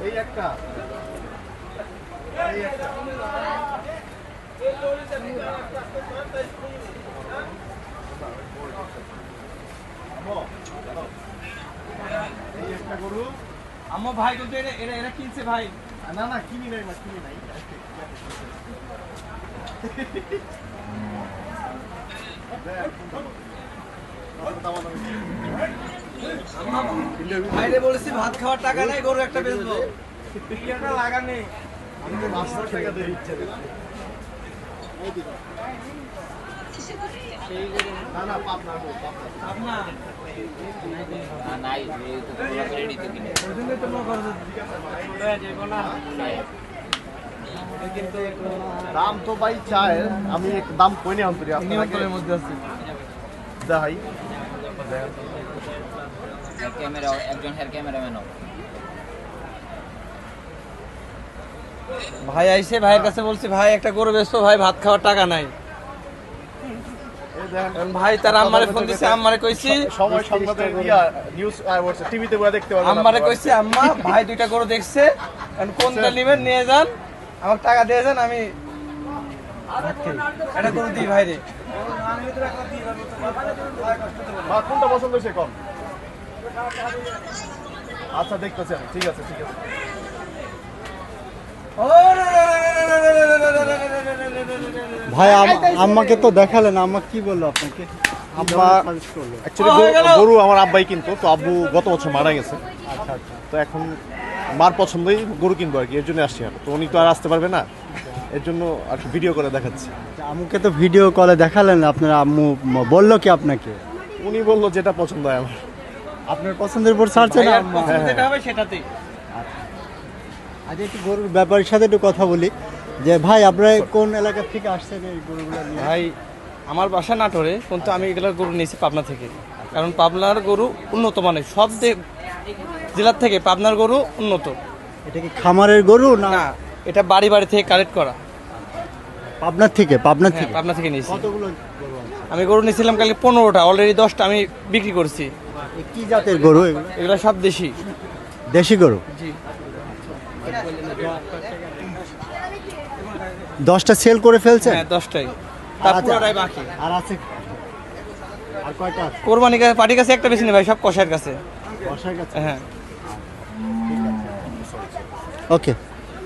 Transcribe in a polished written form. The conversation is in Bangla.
এই একটা গরু আমার ভাই কিন্তু এরা কিনছে ভাই। না না কিনি নাই মা কিনি নাই বাইরে বলেছি ভাত খাওয়ার টাকা নাই, গরু একটা বেচবো লাগা নেই। আমি তো 5 টাকা দিয়ে ইচ্ছে না না পাবনা আপনার নাই রেডি তো কিনে দাম তো ভাই চায়, আমি দাম কইনি আন্তরি নিয়ন্ত্রণের মধ্যে আছে। দেখাই ক্যামেরা একজন হেয়ার ক্যামেরাম্যানও ভাই আইসে ভাইয়ের কাছে বলছি ভাই একটা গরু বেচবো, ভাই ভাত খাওয়ার টাকা নাই। ভাই তার আম্মারে ফোন দিছে, আম্মারে কইছি সময় সংবাদে নিউজ টিভিতে বলে দেখতে পারবেন। আম্মারে কইছি আম্মা ভাই দুইটা গরু দেখছে, এখন কোনটা নেবেন নিয়ে যান, আমাকে টাকা দিয়ে যান, আমি এটা গরু দিই ভাই রে। মা কোনটা পছন্দ হয়েছে কম? আচ্ছা দেখতেছি আমি, ঠিক আছে ঠিক আছে। ভাই আম্মাকে তো দেখালেন, আম্মা কি বললো আপনাকে? আম্মা অ্যাকচুয়ালি গরু আমার আব্বাই কিনতো, তো আব্বু গত বছর মারা গেছে। আচ্ছা আচ্ছা তো এখন মার পছন্দই গরু কিনবো আর কি, এর জন্য আসছি। আর তো উনি তো আর আসতে পারবে না, এর জন্য আর কি ভিডিও করে দেখাচ্ছি। আম্মুকে তো ভিডিও কলে দেখালেন, আপনার আম্মু বললো কি আপনাকে? উনি বললো যেটা পছন্দ হয় আমার। আপনার পছন্দের উপর ছাড়ছে না আম্মা? যেটা হবে সেটাতেই। আজ একটু গরুর ব্যাপারীর সাথে একটু কথা বলি, যে ভাই আপনারা কোন এলাকা থেকে আসছেন এই গরুগুলো নিয়ে? ভাই আমার বাসা নাটোরে, কিন্তু আমি এগুলো গরু নিয়েছি পাবনা থেকে, কারণ পাবনার গরু উন্নত মানের, সব জেলার থেকে পাবনার গরু উন্নত। এটা কি খামারের গরু না? না, এটা বাড়ি বাড়ি থেকে কালেক্ট করা। পাবনার থেকে? পাবনার হ্যাঁ, থেকে পাবনা থেকে নিয়েছি। কতগুলো গরু আছে? আমি গরু নিয়েছিলাম কালকে 15টা, অলরেডি 10টা আমি বিক্রি করছি। এ কি জাতের গরু এগুলো? এগুলো সব দেশি। দেশি গরু? জি। 10টা সেল করে ফেলছেন? হ্যাঁ 10টাই, তার আচ্ছা। পুরোটাই বাকি। আর আছে আর কয়টা আছে? কোরবানি কাছে পার্টি কাছে একটা বেশি নেই ভাই, সব কষার কাছে। বর্ষার কাছে? হ্যাঁ। ওকে।